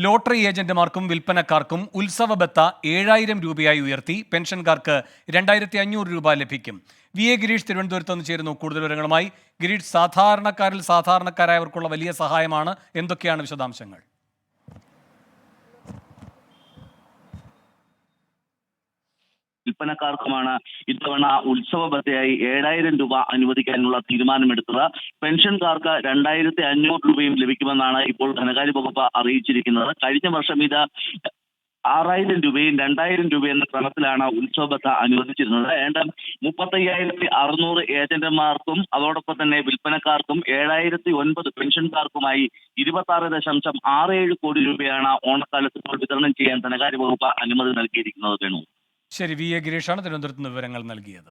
Lottery ഏജന്റുമാർക്കും വിൽപ്പനക്കാർക്കും ഉത്സവ ബത്ത 7000 രൂപയായി ഉയർത്തി. പെൻഷൻകാർക്ക് 2500 രൂപ ലഭിക്കും. വി.എ. ഗിരീഷ് തിരുവനന്തപുരത്ത് നിന്ന് ചേരുന്നു കൂടുതൽ വിവരങ്ങളുമായി. ഗിരീഷ്, സാധാരണക്കാരിൽ സാധാരണക്കാരായവർക്കുള്ള വലിയ സഹായമാണ്. എന്തൊക്കെയാണ് വിശദാംശങ്ങൾ? വിൽപ്പനക്കാർക്കുമാണ് ഇത്തവണ ഉത്സവ ബത്തയായി 7000 രൂപ അനുവദിക്കാനുള്ള തീരുമാനമെടുത്തത്. പെൻഷൻകാർക്ക് 2500 രൂപയും ലഭിക്കുമെന്നാണ് ഇപ്പോൾ ധനകാര്യ വകുപ്പ് അറിയിച്ചിരിക്കുന്നത്. കഴിഞ്ഞ വർഷം ഇത് 6000 രൂപയും 2000 രൂപ എന്ന ക്രമത്തിലാണ് ഉത്സവ ബത്ത അനുവദിച്ചിരുന്നത്. ഏതാണ്ട് 35,600 ഏജന്റുമാർക്കും അതോടൊപ്പം തന്നെ വിൽപ്പനക്കാർക്കും 7009 പെൻഷൻകാർക്കുമായി 26.67 കോടി രൂപയാണ് ഓണക്കാലത്ത് ഇപ്പോൾ വിതരണം ചെയ്യാൻ ധനകാര്യ വകുപ്പ് അനുമതി നൽകിയിരിക്കുന്നത്. ശരി, വി.എ. ഗിരീഷാണ് തിരുവനന്തപുരത്ത് നിന്ന് വിവരങ്ങൾ നൽകിയത്.